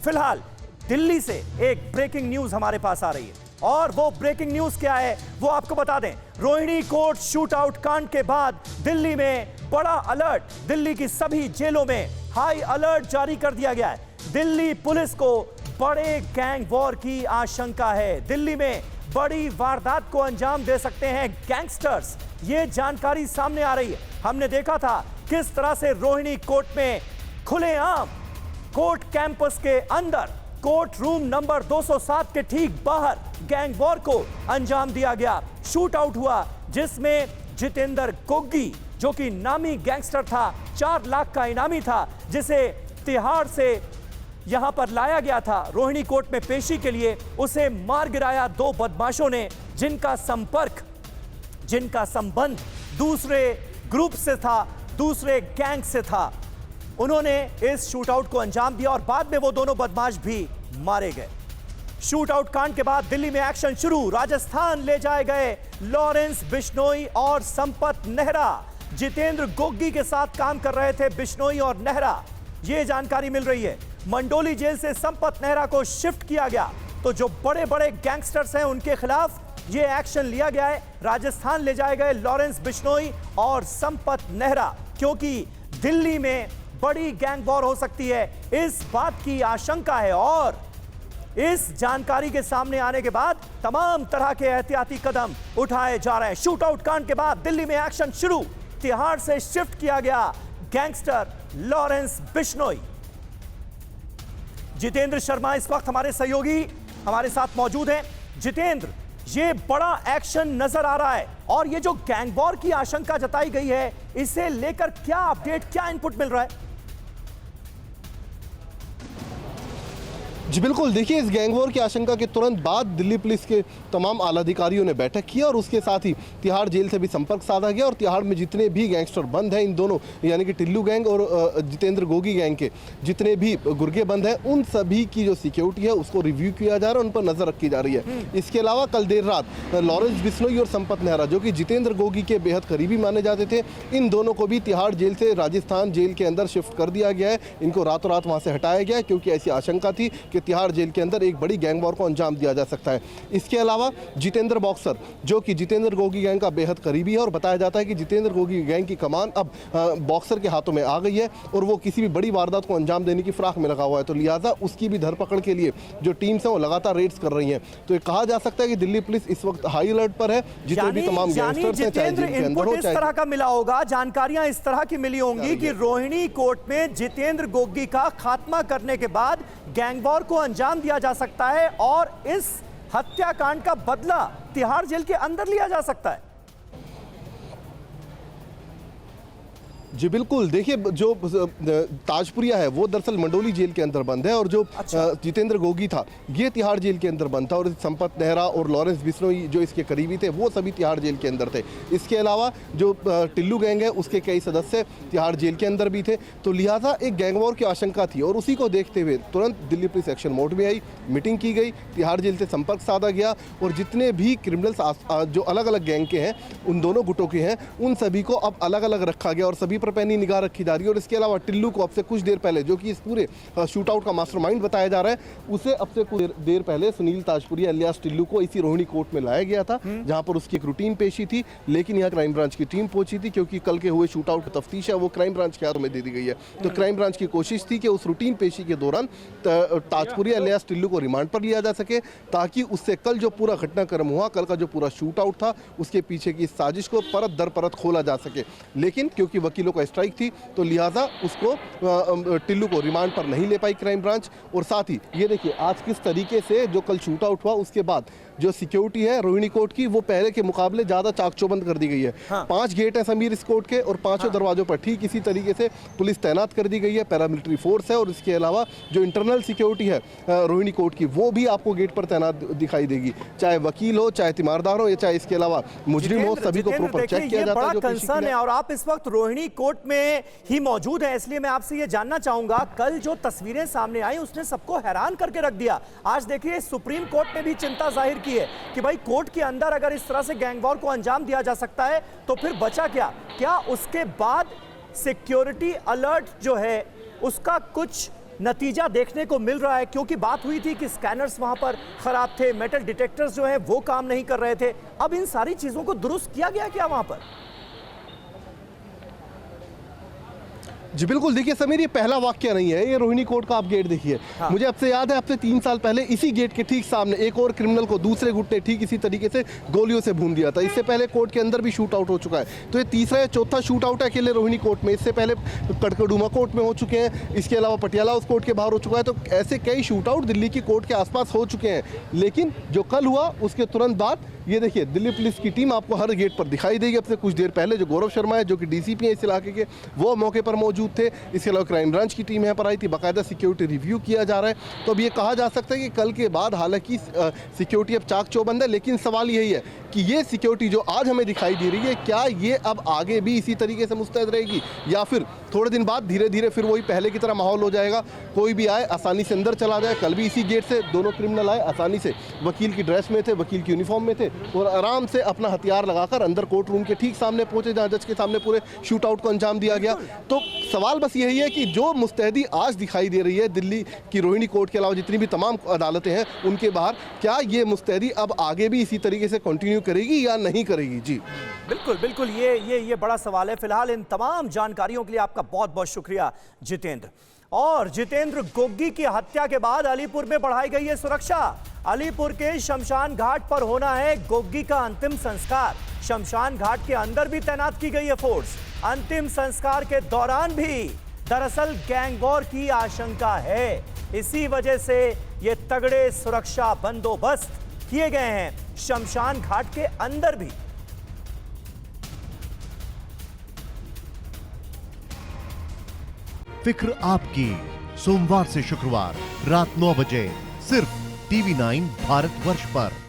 फिलहाल दिल्ली से एक ब्रेकिंग न्यूज हमारे पास आ रही है और वो ब्रेकिंग न्यूज क्या है वो आपको बता दें। रोहिणी कोर्ट शूट आउट कांड के बाद दिल्ली में बड़ा अलर्ट, दिल्ली की सभी जेलों में हाई अलर्ट जारी कर दिया गया है। दिल्ली पुलिस को बड़े गैंग वॉर की आशंका है। दिल्ली में बड़ी वारदात को अंजाम दे सकते हैं गैंगस्टर्स, ये जानकारी सामने आ रही है। हमने देखा था किस तरह से रोहिणी कोर्ट में खुलेआम कोर्ट कैंपस के अंदर कोर्ट रूम नंबर 207 के ठीक बाहर गैंग वॉर को अंजाम दिया गया। शूट आउट हुआ जिसमें जितेंद्र गोगी जो कि नामी गैंगस्टर था, 4 लाख का इनामी था, जिसे तिहाड़ से यहां पर लाया गया था रोहिणी कोर्ट में पेशी के लिए, उसे मार गिराया 2 बदमाशों ने जिनका संबंध दूसरे ग्रुप से था, दूसरे गैंग से था। उन्होंने इस शूटआउट को अंजाम दिया और बाद में वो दोनों बदमाश भी मारे गए। शूटआउट कांड के बाद दिल्ली में एक्शन शुरू। राजस्थान ले जाए गए लॉरेंस बिश्नोई और संपत नेहरा। जितेंद्र गोगी के साथ काम कर रहे थे बिश्नोई और नेहरा, ये जानकारी मिल रही है। मंडोली जेल से संपत नेहरा को शिफ्ट किया गया, तो जो बड़े बड़े गैंगस्टर्स हैं उनके खिलाफ ये एक्शन लिया गया है। राजस्थान ले जाए गए लॉरेंस बिश्नोई और संपत नेहरा, क्योंकि दिल्ली में बड़ी गैंग वॉर हो सकती है, इस बात की आशंका है। और इस जानकारी के सामने आने के बाद तमाम तरह के एहतियाती कदम उठाए जा रहे हैं। शूटआउट कांड के बाद दिल्ली में एक्शन शुरू। तिहाड़ से शिफ्ट किया गया गैंगस्टर लॉरेंस बिश्नोई। जितेंद्र शर्मा इस वक्त हमारे सहयोगी हमारे साथ मौजूद हैं। जितेंद्र, ये बड़ा एक्शन नजर आ रहा है और ये जो गैंग वॉर की आशंका जताई गई है, इसे लेकर क्या अपडेट, क्या इनपुट मिल रहा है? जी बिल्कुल, देखिए इस गैंग वॉर की आशंका के तुरंत बाद दिल्ली पुलिस के तमाम आला अधिकारियों ने बैठक की और उसके साथ ही तिहाड़ जेल से भी संपर्क साधा गया और तिहाड़ में जितने भी गैंगस्टर बंद हैं, इन दोनों यानी कि टिल्लू गैंग और जितेंद्र गोगी गैंग के जितने भी गुर्गे बंद हैं, उन सभी की जो सिक्योरिटी है उसको रिव्यू किया जा रहा है, उन पर नजर रखी जा रही है। इसके अलावा कल देर रात लॉरेंस बिश्नोई और संपत नेहरा, जो कि जितेंद्र गोगी के बेहद करीबी माने जाते थे, इन दोनों को भी तिहाड़ जेल से राजस्थान जेल के अंदर शिफ्ट कर दिया गया है। इनको रातों रात वहाँ से हटाया गया है क्योंकि ऐसी आशंका थी कि तिहाड़ जेल के अंदर एक बड़ी गैंग वॉर को अंजाम दिया जा सकता है। इसके अलावा जितेंद्र बॉक्सर, जो कि जितेंद्र गोगी गैंग का बेहद करीबी है और बताया जाता है कि जितेंद्र गोगी गैंग की कमान अब बॉक्सर के हाथों में आ गई है और वो किसी भी बड़ी वारदात को अंजाम देने की फिराक में लगा हुआ है, तो लिहाजा उसकी भी धरपकड़ के लिए जो टीम्स हैं वो लगातार रेड्स कर रही हैं। तो ये कहा जा सकता है कि दिल्ली पुलिस इस वक्त हाई अलर्ट पर है। जितने भी तमाम गैंगस्टर्स हैं, चाहे जेल के अंदर हो, इस तरह का मिला होगा, जानकारियां इस तरह की मिली होंगी कि रोहिणी कोर्ट में जितेंद्र गोगी का खात्मा करने के बाद गैंग वॉर को अंजाम दिया जा सकता है और इस हत्याकांड का बदला तिहाड़ जेल के अंदर लिया जा सकता है। जी बिल्कुल, देखिए जो ताजपुरिया है वो दरअसल मंडोली जेल के अंदर बंद है और जो जितेंद्र गोगी था ये तिहाड़ जेल के अंदर बंद था और संपत नेहरा और लॉरेंस बिश्नोई जो इसके करीबी थे वो सभी तिहाड़ जेल के अंदर थे। इसके अलावा जो टिल्लू गैंग है उसके कई सदस्य तिहाड़ जेल के अंदर भी थे, तो लिहाजा एक गैंग वॉर की आशंका थी और उसी को देखते हुए तुरंत दिल्ली पुलिस एक्शन मोड में आई, मीटिंग की गई, तिहाड़ जेल से संपर्क साधा गया और जितने भी क्रिमिनल्स जो अलग अलग गैंग के हैं, उन दोनों गुटों के हैं, उन सभी को अब अलग अलग रखा गया और सभी पर पैनी निगाह रखी जा रही है। और इसके अलावा टिल्लू को अब से कुछ देर पहले, जो कि इस पूरे शूटआउट का मास्टरमाइंड बताया जा रहा है, उसे अब से कुछ देर पहले सुनील ताजपुरिया अलियास टिल्लू को इसी रोहिणी कोर्ट में लाया गया था, जहां पर उसकी एक रूटीन पेशी थी। लेकिन यहाँ क्राइम ब्रांच की टीम पहुंची थी क्योंकि कल के हुए शूटआउट की तफ्तीश है वो क्राइम ब्रांच के हाथों में दे दी गई है। तो क्राइम ब्रांच की कोशिश थी कि उस रूटीन पेशी के दौरान ताजपुरिया अलियास टिल्लू को रिमांड पर लिया जा सके ताकि उससे कल जो पूरा घटनाक्रम हुआ, कल का जो पूरा शूटआउट था, उसके पीछे की साजिश को परत दर परत खोला जा सके। लेकिन क्योंकि वकीलों का स्ट्राइक थी तो लिहाजा उसको टिल्लू को रिमांड पर नहीं ले पाई क्राइम ब्रांच। और साथ ही ये देखिए आज किस तरीके से जो कल शूट आउट हुआ उसके बाद जो सिक्योरिटी है रोहिणी कोर्ट की वो पहले के मुकाबले ज्यादा चाकचौबंद कर दी गई है। 5 गेट हैं समीर इस कोर्ट के और 5 दरवाजों पर ठीक इसी तरीके से पुलिस तैनात कर दी गई है, पैरामिलिट्री फोर्स है और इसके अलावा जो इंटरनल सिक्योरिटी है रोहिणी कोर्ट की वो भी आपको गेट पर तैनात दिखाई देगी, चाहे वकील हो, चाहे तीमारदार हो या चाहे इसके अलावा मुजरिम हो, सभी को प्रॉपर चेक किया जाता है। कंसर्न है और आप इस वक्त रोहिणी कोर्ट में ही मौजूद है, इसलिए मैं आपसे ये जानना चाहूंगा, कल जो तस्वीरें सामने आई उसने सबको हैरान करके रख दिया। आज देखिए सुप्रीम कोर्ट ने भी चिंता जाहिर की है कि भाई कोर्ट के अंदर अगर इस तरह से गैंग वॉर को अंजाम दिया जा सकता है तो फिर बचा क्या उसके बाद सिक्योरिटी अलर्ट जो है उसका कुछ नतीजा देखने को मिल रहा है, क्योंकि बात हुई थी कि स्कैनर्स वहां पर खराब थे, मेटल डिटेक्टर्स जो हैं वो काम नहीं कर रहे थे। अब इन सारी चीजों को दुरुस्त किया गया क्या वहां पर? जी बिल्कुल, देखिए समीर, ये पहला वाक्य नहीं है, ये रोहिणी कोर्ट का आप गेट देखिए। हाँ। मुझे आपसे याद है, अब से 3 साल पहले इसी गेट के ठीक सामने एक और क्रिमिनल को दूसरे गुट ने ठीक इसी तरीके से गोलियों से भून दिया था। इससे पहले कोर्ट के अंदर भी शूट आउट हो चुका है। तो ये तीसरा या चौथा शूट आउट है अकेले रोहिणी कोर्ट में। इससे पहले कड़कड़डूमा कोर्ट में हो चुके हैं, इसके अलावा पटियाला उस कोर्ट के बाहर हो चुका है। तो ऐसे कई शूट आउट दिल्ली की कोर्ट के आसपास हो चुके हैं। लेकिन जो कल हुआ उसके तुरंत बाद ये देखिए, दिल्ली पुलिस की टीम आपको हर गेट पर दिखाई देगी। अब से कुछ देर पहले जो गौरव शर्मा है, जो कि डीसीपी हैं इस इलाके के, वो मौके पर मौजूद थे। इसके अलावा क्राइम ब्रांच की टीम यहाँ पर आई थी, बाकायदा सिक्योरिटी रिव्यू किया जा रहा है। तो अब ये कहा जा सकता है कि कल के बाद हालांकि सिक्योरिटी अब चाक चौबंद है, लेकिन सवाल यही है कि ये सिक्योरिटी जो आज हमें दिखाई दे रही है, क्या ये अब आगे भी इसी तरीके से मुस्तैद रहेगी, या फिर थोड़े दिन बाद धीरे धीरे फिर वही पहले की तरह माहौल हो जाएगा, कोई भी आए आसानी से अंदर चला जाए। कल भी इसी गेट से दोनों क्रिमिनल आए, आसानी से वकील की ड्रेस में थे, वकील की यूनिफॉर्म में थे, और आराम से अपना हथियार लगाकर अंदर कोर्ट रूम के ठीक सामने पहुंचे, जहां जज के सामने पूरे शूट आउट को अंजाम दिया गया। तो सवाल बस यही है कि जो मुस्तैदी आज दिखाई दे रही है दिल्ली की रोहिणी कोर्ट के अलावा जितनी भी तमाम अदालतें हैं उनके बाहर, क्या ये मुस्तैदी अब आगे भी इसी तरीके से कंटिन्यू करेगी या नहीं करेगी? जी बिल्कुल बिल्कुल, ये बड़ा सवाल है। फिलहाल इन तमाम जानकारियों के लिए आपका बहुत बहुत शुक्रिया जितेंद्र। और जितेंद्र गोगी की हत्या के बाद अलीपुर में बढ़ाई गई है सुरक्षा। अलीपुर के शमशान घाट पर होना है गोगी का अंतिम संस्कार। शमशान घाट के अंदर भी तैनात की गई है फोर्स। अंतिम संस्कार के दौरान भी दरअसल गैंगवॉर की आशंका है, इसी वजह से ये तगड़े सुरक्षा बंदोबस्त किए गए हैं शमशान घाट के अंदर भी। फिक्र आपकी, सोमवार से शुक्रवार रात 9 बजे सिर्फ TV9 भारतवर्ष पर।